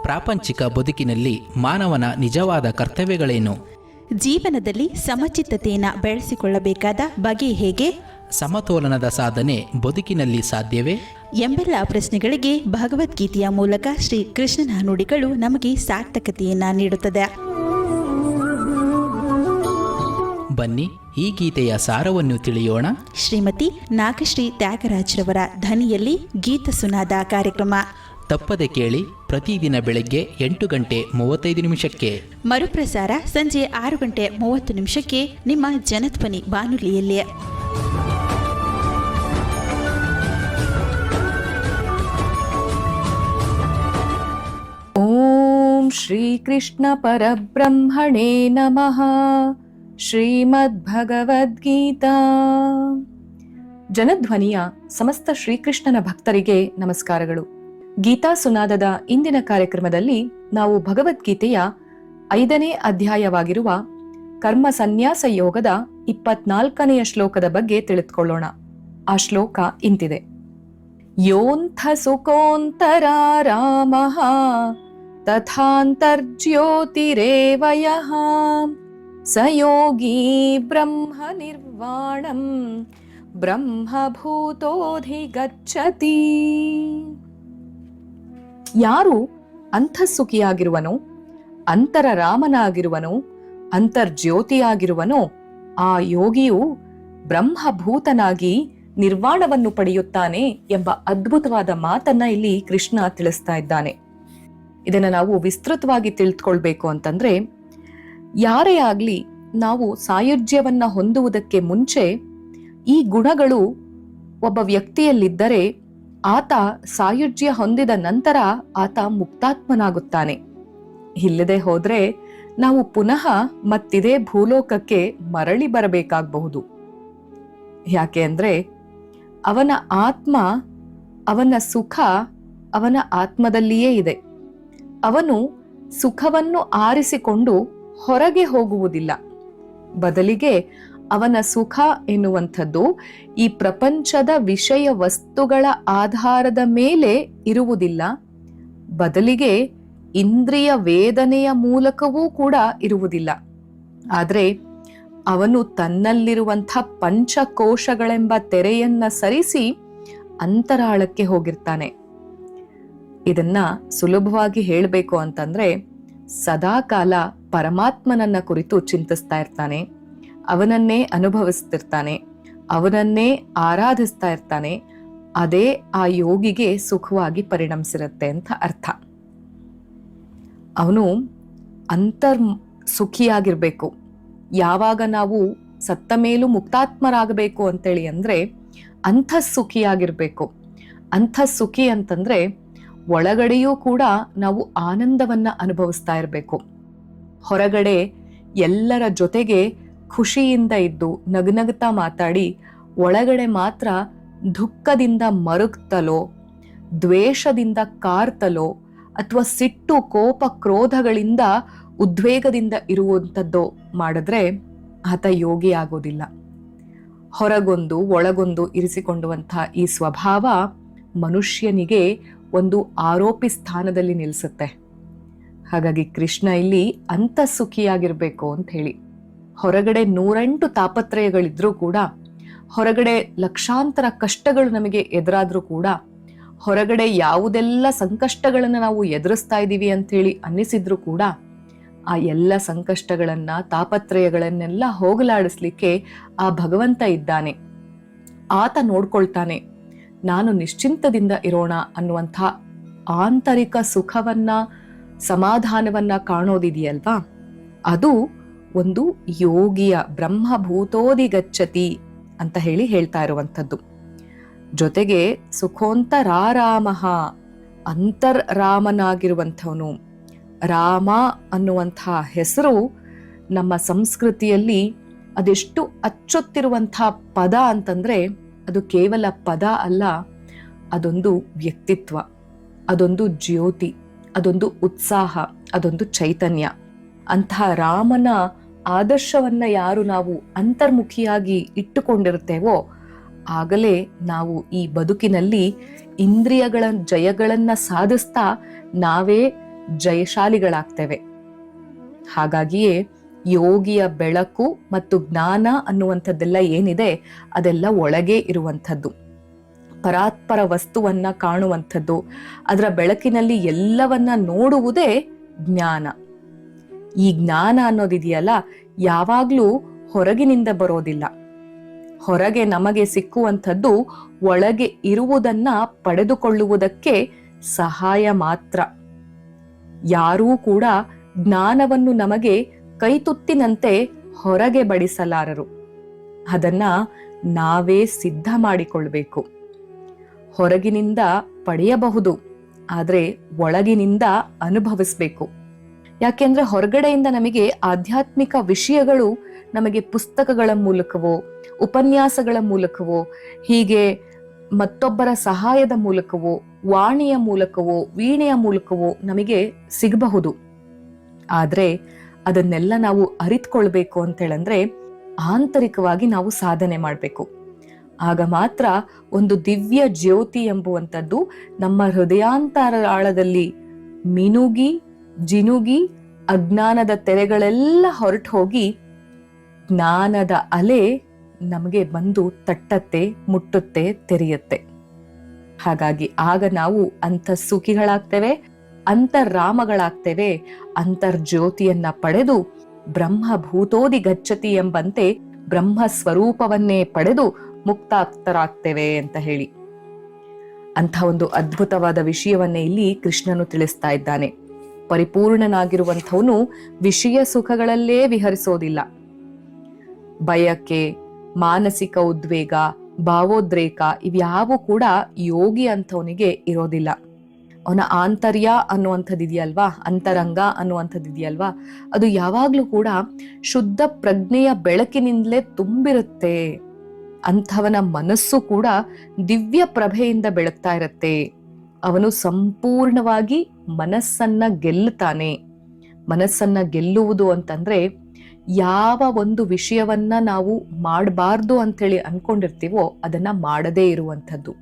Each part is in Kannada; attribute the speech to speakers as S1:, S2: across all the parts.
S1: ಪ್ರಾಪಂಚಿಕ ಬದುಕಿನಲ್ಲಿ ಮಾನವನ ನಿಜವಾದ ಕರ್ತವ್ಯಗಳೇನು?
S2: ಜೀವನದಲ್ಲಿ ಸಮಚಿತ್ತತೆಯನ್ನು ಬೆಳೆಸಿಕೊಳ್ಳಬೇಕಾದ ಬಗೆ ಹೇಗೆ?
S1: ಸಮತೋಲನದ ಸಾಧನೆ ಬದುಕಿನಲ್ಲಿ ಸಾಧ್ಯವೇ?
S2: ಎಂಬೆಲ್ಲ ಪ್ರಶ್ನೆಗಳಿಗೆ ಭಗವದ್ಗೀತೆಯ ಮೂಲಕ ಶ್ರೀ ಕೃಷ್ಣನ ನುಡಿಗಳು ನಮಗೆ ಸಾರ್ಥಕತೆಯನ್ನು ನೀಡುತ್ತದೆ.
S1: ಬನ್ನಿ, ಈ ಗೀತೆಯ ಸಾರವನ್ನು ತಿಳಿಯೋಣ.
S2: ಶ್ರೀಮತಿ ನಾಗಶ್ರೀ ತ್ಯಾಗರಾಜ್ರವರ ಧ್ವನಿಯಲ್ಲಿ ಗೀತ ಸುನಾದ ಕಾರ್ಯಕ್ರಮ
S1: ತಪ್ಪದೆ ಕೇಳಿ. ಪ್ರತಿದಿನ ಬೆಳಗ್ಗೆ 8:35
S2: ಮರುಪ್ರಸಾರ ಸಂಜೆ 6:30 ನಿಮ್ಮ ಜನಧ್ವನಿ ಬಾನುಲಿಯಲ್ಲಿ.
S3: ಓಂ ಶ್ರೀ ಕೃಷ್ಣ ಪರಬ್ರಹ್ಮಣೇ ನಮಃ. ಶ್ರೀಮದ್ಭಗವದ್ಗೀತಾ. ಜನಧ್ವನಿಯ ಸಮಸ್ತ ಶ್ರೀಕೃಷ್ಣನ ಭಕ್ತರಿಗೆ ನಮಸ್ಕಾರಗಳು. ಗೀತಾ ಸುನಾದದ ಇಂದಿನ ಕಾರ್ಯಕ್ರಮದಲ್ಲಿ ನಾವು ಭಗವದ್ಗೀತೆಯ 5ನೇ ಅಧ್ಯಾಯವಾಗಿರುವ ಕರ್ಮ ಸನ್ಯಾಸ ಯೋಗದ 24ನೆಯ ಶ್ಲೋಕದ ಬಗ್ಗೆ ತಿಳಿದುಕೊಳ್ಳೋಣ. ಆ ಶ್ಲೋಕ ಇಂತಿದೆ: ಯೋಂಥ ಸುಖೋಂತರಾರಾಮಃ ತಥಾಂತರ್ಜ್ಯೋತಿರೇವ ಯಃ ಸ ಯೋಗೀ ಬ್ರಹ್ಮ ನಿರ್ವಾಣಂ ಬ್ರಹ್ಮಭೂತೋಧಿಗಚ್ಚತಿ. ಯಾರು ಅಂತಃಸುಖಿಯಾಗಿರುವನೋ, ಅಂತರರಾಮನಾಗಿರುವನೋ, ಅಂತರ್ಜ್ಯೋತಿಯಾಗಿರುವನೋ ಆ ಯೋಗಿಯು ಬ್ರಹ್ಮಭೂತನಾಗಿ ನಿರ್ವಾಣವನ್ನು ಪಡೆಯುತ್ತಾನೆ ಎಂಬ ಅದ್ಭುತವಾದ ಮಾತನ್ನ ಇಲ್ಲಿ ಕೃಷ್ಣ ತಿಳಿಸ್ತಾ ಇದ್ದಾನೆ. ಇದನ್ನ ನಾವು ವಿಸ್ತೃತವಾಗಿ ತಿಳಿದುಕೊಳ್ಬೇಕು ಅಂತಂದ್ರೆ, ಯಾರೇ ಆಗ್ಲಿ ನಾವು ಸಾಯುಜ್ಯವನ್ನ ಹೊಂದುವುದಕ್ಕೆ ಮುಂಚೆ ಈ ಗುಣಗಳು ಒಬ್ಬ ವ್ಯಕ್ತಿಯಲ್ಲಿದ್ದರೆ ಆತ ಸಾಯುಜ್ಯ ಹೊಂದಿದ ನಂತರ ಆತ ಮುಕ್ತಾತ್ಮನಾಗುತ್ತಾನೆ. ಇಲ್ಲದೆ ಹೋದ್ರೆ ನಾವು ಪುನಃ ಮತ್ತಿದೇ ಭೂಲೋಕಕ್ಕೆ ಮರಳಿ ಬರಬೇಕಾಗಬಹುದು. ಯಾಕೆ ಅಂದ್ರೆ ಅವನ ಆತ್ಮ, ಅವನ ಸುಖ ಅವನ ಆತ್ಮದಲ್ಲಿಯೇ ಇದೆ. ಅವನು ಸುಖವನ್ನು ಆರಿಸಿಕೊಂಡು ಹೊರಗೆ ಹೋಗುವುದಿಲ್ಲ. ಬದಲಿಗೆ ಅವನ ಸುಖ ಎನ್ನುವಂಥದ್ದು ಈ ಪ್ರಪಂಚದ ವಿಷಯ ವಸ್ತುಗಳ ಆಧಾರದ ಮೇಲೆ ಇರುವುದಿಲ್ಲ. ಬದಲಿಗೆ ಇಂದ್ರಿಯ ವೇದನೆಯ ಮೂಲಕವೂ ಕೂಡ ಇರುವುದಿಲ್ಲ. ಆದರೆ ಅವನು ತನ್ನಲ್ಲಿರುವಂಥ ಪಂಚಕೋಶಗಳೆಂಬ ತೆರೆಯನ್ನ ಸರಿಸಿ ಅಂತರಾಳಕ್ಕೆ ಹೋಗಿರ್ತಾನೆ. ಇದನ್ನ ಸುಲಭವಾಗಿ ಹೇಳಬೇಕು ಅಂತಂದ್ರೆ, ಸದಾಕಾಲ ಪರಮಾತ್ಮನನ್ನ ಕುರಿತು ಚಿಂತಿಸ್ತಾ ಇರ್ತಾನೆ, ಅವನನ್ನೇ ಅನುಭವಿಸ್ತಿರ್ತಾನೆ, ಅವನನ್ನೇ ಆರಾಧಿಸ್ತಾ ಇರ್ತಾನೆ. ಅದೇ ಆ ಯೋಗಿಗೆ ಸುಖವಾಗಿ ಪರಿಣಮಿಸಿರುತ್ತೆ ಅಂತ ಅರ್ಥ. ಅವನು ಅಂತರ್ ಸುಖಿಯಾಗಿರ್ಬೇಕು. ಯಾವಾಗ ನಾವು ಸತ್ತ ಮೇಲೂ ಮುಕ್ತಾತ್ಮರಾಗಬೇಕು ಅಂತೇಳಿ ಅಂದ್ರೆ ಅಂತಃಸುಖಿಯಾಗಿರ್ಬೇಕು. ಅಂತಃಸುಖಿ ಅಂತಂದ್ರೆ ಒಳಗಡೆಯೂ ಕೂಡ ನಾವು ಆನಂದವನ್ನ ಅನುಭವಿಸ್ತಾ ಇರಬೇಕು. ಹೊರಗಡೆ ಎಲ್ಲರ ಜೊತೆಗೆ ಖುಷಿಯಿಂದ ಇದ್ದು ನಗನಗ್ತಾ ಮಾತಾಡಿ ಒಳಗಡೆ ಮಾತ್ರ ದುಃಖದಿಂದ ಮರುಗ್ತಲೋ, ದ್ವೇಷದಿಂದ ಕಾರ್ತಲೋ, ಅಥವಾ ಸಿಟ್ಟು ಕೋಪ ಕ್ರೋಧಗಳಿಂದ ಉದ್ವೇಗದಿಂದ ಇರುವಂಥದ್ದು ಮಾಡಿದ್ರೆ ಆತ ಯೋಗಿ ಆಗೋದಿಲ್ಲ. ಹೊರಗೊಂದು ಒಳಗೊಂದು ಇರಿಸಿಕೊಂಡುವಂತಹ ಈ ಸ್ವಭಾವ ಮನುಷ್ಯನಿಗೆ ಒಂದು ಆರೋಪಿ ಸ್ಥಾನದಲ್ಲಿ ನಿಲ್ಲಿಸುತ್ತೆ. ಹಾಗಾಗಿ ಕೃಷ್ಣ ಇಲ್ಲಿ ಅಂತಃಸುಖಿಯಾಗಿರ್ಬೇಕು ಅಂತ ಹೇಳಿ, ಹೊರಗಡೆ 108 ತಾಪತ್ರಯಗಳಿದ್ರೂ ಕೂಡ, ಹೊರಗಡೆ ಲಕ್ಷಾಂತರ ಕಷ್ಟಗಳು ನಮಗೆ ಎದುರಾದ್ರೂ ಕೂಡ, ಹೊರಗಡೆ ಯಾವುದೆಲ್ಲ ಸಂಕಷ್ಟಗಳನ್ನು ನಾವು ಎದುರಿಸ್ತಾ ಇದ್ದೀವಿ ಅಂತ ಹೇಳಿ ಅನ್ನಿಸಿದ್ರು ಕೂಡ, ಆ ಎಲ್ಲ ಸಂಕಷ್ಟಗಳನ್ನ ತಾಪತ್ರಯಗಳನ್ನೆಲ್ಲ ಹೋಗಲಾಡಿಸ್ಲಿಕ್ಕೆ ಆ ಭಗವಂತ ಇದ್ದಾನೆ. ಆತ ನೋಡ್ಕೊಳ್ತಾನೆ. ನಾನು ನಿಶ್ಚಿಂತದಿಂದ ಇರೋಣ ಅನ್ನುವಂಥ ಆಂತರಿಕ ಸುಖವನ್ನ, ಸಮಾಧಾನವನ್ನ ಕಾಣೋದಿದೆಯಲ್ವಾ, ಅದು ಒಂದು ಯೋಗಿಯ ಬ್ರಹ್ಮಭೂತೋಧಿಗಚ್ಚತಿ ಅಂತ ಹೇಳಿ ಹೇಳ್ತಾ ಇರುವಂಥದ್ದು. ಜೊತೆಗೆ ಸುಖೋಂತರಾರಾಮಃ, ಅಂತರ್ರಾಮನಾಗಿರುವಂಥವನು. ರಾಮ ಅನ್ನುವಂಥ ಹೆಸರು ನಮ್ಮ ಸಂಸ್ಕೃತಿಯಲ್ಲಿ ಅದೆಷ್ಟು ಅಚ್ಚೊತ್ತಿರುವಂಥ ಪದ ಅಂತಂದ್ರೆ, ಅದು ಕೇವಲ ಪದ ಅಲ್ಲ, ಅದೊಂದು ವ್ಯಕ್ತಿತ್ವ, ಅದೊಂದು ಜ್ಯೋತಿ, ಅದೊಂದು ಉತ್ಸಾಹ, ಅದೊಂದು ಚೈತನ್ಯ. ಅಂತಹ ರಾಮನ ಆದರ್ಶವನ್ನ ಯಾರು ನಾವು ಅಂತರ್ಮುಖಿಯಾಗಿ ಇಟ್ಟುಕೊಂಡಿರ್ತೇವೋ ಆಗಲೇ ನಾವು ಈ ಬದುಕಿನಲ್ಲಿ ಇಂದ್ರಿಯಗಳ ಜಯಗಳನ್ನ ಸಾಧಿಸ್ತಾ ನಾವೇ ಜಯಶಾಲಿಗಳಾಗ್ತೇವೆ. ಹಾಗಾಗಿಯೇ ಯೋಗಿಯ ಬೆಳಕು ಮತ್ತು ಜ್ಞಾನ ಅನ್ನುವಂಥದ್ದೆಲ್ಲ ಏನಿದೆ ಅದೆಲ್ಲ ಒಳಗೆ ಇರುವಂಥದ್ದು, ಪರಾತ್ಪರ ವಸ್ತುವನ್ನ ಕಾಣುವಂಥದ್ದು, ಅದರ ಬೆಳಕಿನಲ್ಲಿ ಎಲ್ಲವನ್ನ ನೋಡುವುದೇ ಜ್ಞಾನ. ಈ ಜ್ಞಾನ ಅನ್ನೋದಿದೆಯಲ್ಲ, ಯಾವಾಗ್ಲೂ ಹೊರಗಿನಿಂದ ಬರೋದಿಲ್ಲ. ಹೊರಗೆ ನಮಗೆ ಸಿಕ್ಕುವಂಥದ್ದು ಒಳಗೆ ಇರುವುದನ್ನ ಪಡೆದುಕೊಳ್ಳುವುದಕ್ಕೆ ಸಹಾಯ ಮಾತ್ರ. ಯಾರೂ ಕೂಡ ಜ್ಞಾನವನ್ನು ನಮಗೆ ಕೈತುತ್ತಿನಂತೆ ಹೊರಗೆ ಬಡಿಸಲಾರರು. ಅದನ್ನ ನಾವೇ ಸಿದ್ಧ ಮಾಡಿಕೊಳ್ಬೇಕು. ಹೊರಗಿನಿಂದ ಪಡೆಯಬಹುದು, ಆದ್ರೆ ಒಳಗಿನಿಂದ ಅನುಭವಿಸ್ಬೇಕು. ಯಾಕೆಂದ್ರೆ ಹೊರಗಡೆಯಿಂದ ನಮಗೆ ಆಧ್ಯಾತ್ಮಿಕ ವಿಷಯಗಳು ನಮಗೆ ಪುಸ್ತಕಗಳ ಮೂಲಕವೋ, ಉಪನ್ಯಾಸಗಳ ಮೂಲಕವೋ, ಹೀಗೆ ಮತ್ತೊಬ್ಬರ ಸಹಾಯದ ಮೂಲಕವೋ, ವಾಣಿಯ ಮೂಲಕವೋ, ವೀಣೆಯ ಮೂಲಕವೋ ನಮಗೆ ಸಿಗಬಹುದು. ಆದ್ರೆ ಅದನ್ನೆಲ್ಲ ನಾವು ಅರಿತುಕೊಳ್ಬೇಕು ಅಂತೇಳಂದ್ರೆ ಆಂತರಿಕವಾಗಿ ನಾವು ಸಾಧನೆ ಮಾಡಬೇಕು. ಆಗ ಮಾತ್ರ ಒಂದು ದಿವ್ಯ ಜ್ಯೋತಿ ಎಂಬುವಂಥದ್ದು ನಮ್ಮ ಹೃದಯಾಂತರಾಳದಲ್ಲಿ ಮಿನುಗಿ ಜಿನುಗಿ ಅಜ್ಞಾನದ ತೆರೆಗಳೆಲ್ಲ ಹೊರಟು ಹೋಗಿ ಜ್ಞಾನದ ಅಲೆ ನಮಗೆ ಬಂದು ತಟ್ಟತ್ತೆ, ಮುಟ್ಟುತ್ತೆ, ತೆರೆಯುತ್ತೆ. ಹಾಗಾಗಿ ಆಗ ನಾವು ಅಂತಃಸುಖಿಗಳಾಗ್ತೇವೆ, ಅಂತರ್ರಾಮಗಳಾಗ್ತೇವೆ. ಅಂತರ್ಜ್ಯೋತಿಯನ್ನ ಪಡೆದು ಬ್ರಹ್ಮ ಭೂತೋದಿ ಗಚ್ಚತಿ ಎಂಬಂತೆ ಬ್ರಹ್ಮ ಸ್ವರೂಪವನ್ನೇ ಪಡೆದು ಮುಕ್ತಾಕ್ತರಾಗ್ತೇವೆ ಅಂತ ಹೇಳಿ ಅಂಥ ಒಂದು ಅದ್ಭುತವಾದ ವಿಷಯವನ್ನೇ ಇಲ್ಲಿ ಕೃಷ್ಣನು ತಿಳಿಸ್ತಾ ಇದ್ದಾನೆ. ಪರಿಪೂರ್ಣನಾಗಿರುವಂಥವನು ವಿಷಯ ಸುಖಗಳಲ್ಲೇ ವಿಹರಿಸೋದಿಲ್ಲ. ಬಯಕೆ, ಮಾನಸಿಕ ಉದ್ವೇಗ, ಭಾವೋದ್ರೇಕ ಇವ್ಯಾವು ಕೂಡ ಯೋಗಿ ಅಂಥವನಿಗೆ ಇರೋದಿಲ್ಲ. ಅವನ ಆಂತರ್ಯ ಅನ್ನುವಂಥದ್ದಿದೆಯಲ್ವಾ, ಅಂತರಂಗ ಅನ್ನುವಂಥದ್ದಿದೆಯಲ್ವಾ, ಅದು ಯಾವಾಗ್ಲೂ ಕೂಡ ಶುದ್ಧ ಪ್ರಜ್ಞೆಯ ಬೆಳಕಿನಿಂದಲೇ ತುಂಬಿರುತ್ತೆ. ಅಂಥವನ ಮನಸ್ಸು ಕೂಡ ದಿವ್ಯ ಪ್ರಭೆಯಿಂದ ಬೆಳಗ್ತಾ ಇರುತ್ತೆ. ಅವನು ಸಂಪೂರ್ಣವಾಗಿ ಮನಸ್ಸನ್ನ ಗೆಲ್ಲುತ್ತಾನೆ. ಮನಸ್ಸನ್ನ ಗೆಲ್ಲುವುದು ಅಂತಂದ್ರೆ ಯಾವ ಒಂದು ವಿಷಯವನ್ನ ನಾವು ಮಾಡಬಾರ್ದು ಅಂತೇಳಿ ಅನ್ಕೊಂಡಿರ್ತೀವೋ ಅದನ್ನ ಮಾಡದೇ ಇರುವಂಥದ್ದು.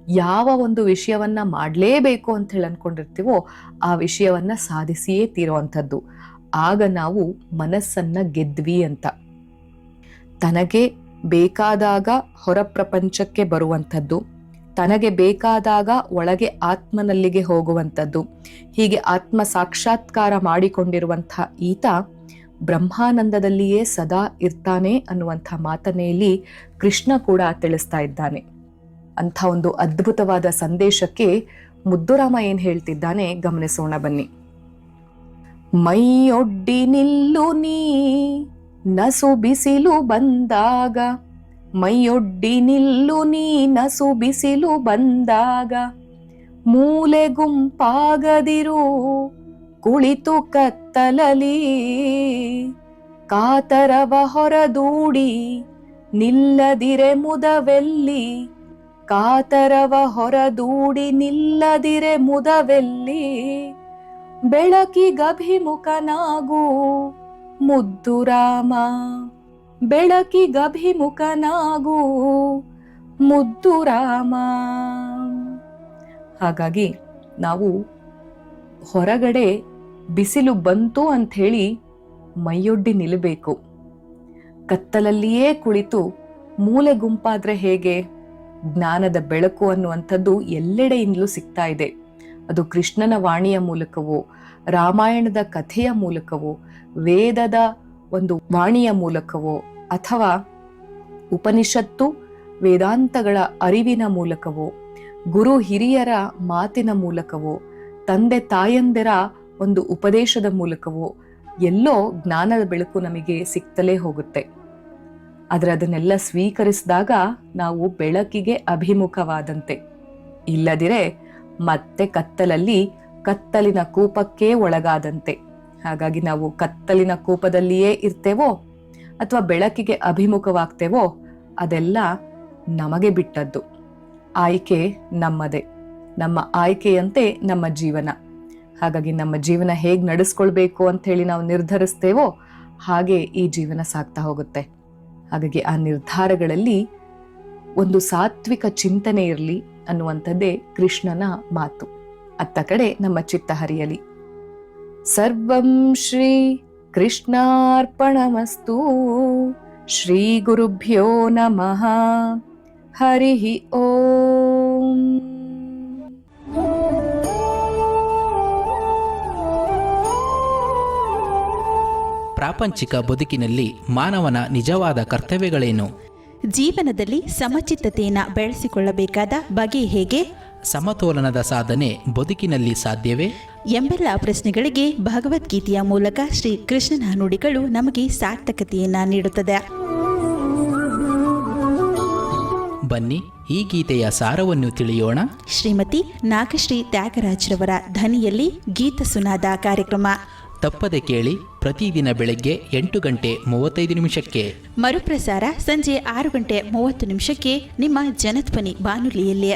S3: ಯಾವ ಒಂದು ವಿಷಯವನ್ನ ಮಾಡಲೇಬೇಕು ಅಂತ ಹೇಳಿ ಅನ್ಕೊಂಡಿರ್ತೀವೋ ಆ ವಿಷಯವನ್ನ ಸಾಧಿಸಿಯೇ ತೀರುವಂಥದ್ದು. ಆಗ ನಾವು ಮನಸ್ಸನ್ನ ಗೆದ್ವಿ ಅಂತ. ತನಗೆ ಬೇಕಾದಾಗ ಹೊರ ಪ್ರಪಂಚಕ್ಕೆ ಬರುವಂಥದ್ದು, ತನಗೆ ಬೇಕಾದಾಗ ಒಳಗೆ ಆತ್ಮನಲ್ಲಿಗೆ ಹೋಗುವಂಥದ್ದು, ಹೀಗೆ ಆತ್ಮ ಸಾಕ್ಷಾತ್ಕಾರ ಮಾಡಿಕೊಂಡಿರುವಂಥ ಈತ ಬ್ರಹ್ಮಾನಂದದಲ್ಲಿಯೇ ಸದಾ ಇರ್ತಾನೆ ಅನ್ನುವಂಥ ಮಾತನ್ನೇ ಇಲ್ಲಿ ಕೃಷ್ಣ ಕೂಡ ತಿಳಿಸ್ತಾ ಇದ್ದಾನೆ. ಅಂಥ ಒಂದು ಅದ್ಭುತವಾದ ಸಂದೇಶಕ್ಕೆ ಮುದ್ದುರಾಮ ಏನ್ ಹೇಳ್ತಿದ್ದಾನೆ ಗಮನಿಸೋಣ ಬನ್ನಿ. ಮೈಯೊಡ್ಡಿ ನಿಲ್ಲು ನೀ ನಸು ಬಿಸಿಲು ಬಂದಾಗ, ಮೈಯೊಡ್ಡಿ ನಿಲ್ಲು ನೀ ನಸು ಬಿಸಿಲು ಬಂದಾಗ, ಮೂಲೆ ಗುಂಪಾಗದಿರು ಕುಳಿತು ಕತ್ತಲಲಿ, ಕಾತರವ ಹೊರದೂಡಿ ನಿಲ್ಲದಿರೆ ಮುದವೆಲ್ಲಿ, ಕಾತರವ ಹೊರದೂಡಿ ನಿಲ್ಲದಿರೆ ಮುದವೆಲ್ಲಿ, ಬೆಳಕಿಗಭಿಮುಖನಾಗು ಮುದ್ದು ರಾಮ, ಬೆಳಕಿಗಭಿಮುಖನಾಗು ಮುದ್ದು ರಾಮ. ಹಾಗಾಗಿ ನಾವು ಹೊರಗಡೆ ಬಿಸಿಲು ಬಂತು ಅಂಥೇಳಿ ಮೈಯೊಡ್ಡಿ ನಿಲ್ಲಬೇಕು. ಕತ್ತಲಲ್ಲಿಯೇ ಕುಳಿತು ಮೂಲೆ ಗುಂಪಾದ್ರೆ ಹೇಗೆ? ಜ್ಞಾನದ ಬೆಳಕು ಅನ್ನುವಂಥದ್ದು ಎಲ್ಲೆಡೆಯಿಂದಲೂ ಸಿಗ್ತಾ ಇದೆ. ಅದು ಕೃಷ್ಣನ ವಾಣಿಯ ಮೂಲಕವೋ, ರಾಮಾಯಣದ ಕಥೆಯ ಮೂಲಕವೋ, ವೇದದ ಒಂದು ವಾಣಿಯ ಮೂಲಕವೋ, ಅಥವಾ ಉಪನಿಷತ್ತು ವೇದಾಂತಗಳ ಅರಿವಿನ ಮೂಲಕವೋ, ಗುರು ಹಿರಿಯರ ಮಾತಿನ ಮೂಲಕವೋ, ತಂದೆ ತಾಯಂದಿರ ಒಂದು ಉಪದೇಶದ ಮೂಲಕವೋ ಎಲ್ಲೋ ಜ್ಞಾನದ ಬೆಳಕು ನಮಗೆ ಸಿಗ್ತಲೇ ಹೋಗುತ್ತೆ. ಆದರೆ ಅದನ್ನೆಲ್ಲ ಸ್ವೀಕರಿಸಿದಾಗ ನಾವು ಬೆಳಕಿಗೆ ಅಭಿಮುಖವಾದಂತೆ. ಇಲ್ಲದಿರೆ ಮತ್ತೆ ಕತ್ತಲಲ್ಲಿ ಕತ್ತಲಿನ ಕೂಪಕ್ಕೆ ಒಳಗಾದಂತೆ. ಹಾಗಾಗಿ ನಾವು ಕತ್ತಲಿನ ಕೂಪದಲ್ಲಿಯೇ ಇರ್ತೇವೋ ಅಥವಾ ಬೆಳಕಿಗೆ ಅಭಿಮುಖವಾಗ್ತೇವೋ ಅದೆಲ್ಲ ನಮಗೆ ಬಿಟ್ಟದ್ದು. ಆಯ್ಕೆ ನಮ್ಮದೇ. ನಮ್ಮ ಆಯ್ಕೆಯಂತೆ ನಮ್ಮ ಜೀವನ. ಹಾಗಾಗಿ ನಮ್ಮ ಜೀವನ ಹೇಗೆ ನಡೆಸ್ಕೊಳ್ಬೇಕು ಅಂತ ಹೇಳಿ ನಾವು ನಿರ್ಧರಿಸ್ತೇವೋ ಹಾಗೆ ಈ ಜೀವನ ಸಾಗ್ತಾ ಹೋಗುತ್ತೆ. ಹಾಗಾಗಿ ಆ ನಿರ್ಧಾರಗಳಲ್ಲಿ ಒಂದು ಸಾತ್ವಿಕ ಚಿಂತನೆ ಇರಲಿ ಅನ್ನುವಂಥದ್ದೇ ಕೃಷ್ಣನ ಮಾತು. ಅತ್ತ ಕಡೆ ನಮ್ಮ ಚಿತ್ತ ಹರಿಯಲಿ. ಸರ್ವಂ ಶ್ರೀ ಕೃಷ್ಣಾರ್ಪಣಮಸ್ತು. ಶ್ರೀ ಗುರುಭ್ಯೋ ನಮಃ. ಹರಿ ಓಂ.
S1: ಪ್ರಾಪಂಚಿಕ ಬದುಕಿನಲ್ಲಿ ಮಾನವನ ನಿಜವಾದ ಕರ್ತವ್ಯಗಳೇನು?
S2: ಜೀವನದಲ್ಲಿ ಸಮಚಿತ್ತತೆಯನ್ನು ಬೆಳೆಸಿಕೊಳ್ಳಬೇಕಾದ ಬಗೆ ಹೇಗೆ?
S1: ಸಮತೋಲನದ ಸಾಧನೆ ಬದುಕಿನಲ್ಲಿ ಸಾಧ್ಯವೇ?
S2: ಎಂಬೆಲ್ಲ ಪ್ರಶ್ನೆಗಳಿಗೆ ಭಗವದ್ಗೀತೆಯ ಮೂಲಕ ಶ್ರೀ ಕೃಷ್ಣನ ನುಡಿಗಳು ನಮಗೆ ಸಾರ್ಥಕತೆಯನ್ನು ನೀಡುತ್ತದೆ.
S1: ಬನ್ನಿ ಈ ಗೀತೆಯ ಸಾರವನ್ನು ತಿಳಿಯೋಣ.
S2: ಶ್ರೀಮತಿ ನಾಗಶ್ರೀ ತ್ಯಾಗರಾಜ್ರವರ ಧ್ವನಿಯಲ್ಲಿ ಗೀತ ಸುನಾದ ಕಾರ್ಯಕ್ರಮ
S1: ತಪ್ಪದೆ ಕೇಳಿ, ಪ್ರತಿದಿನ ಬೆಳಗ್ಗೆ 8:35
S2: ಮರುಪ್ರಸಾರ ಸಂಜೆ 6:30 ನಿಮ್ಮ ಜನಧ್ವನಿ ಬಾನುಲಿಯಲ್ಲಿ.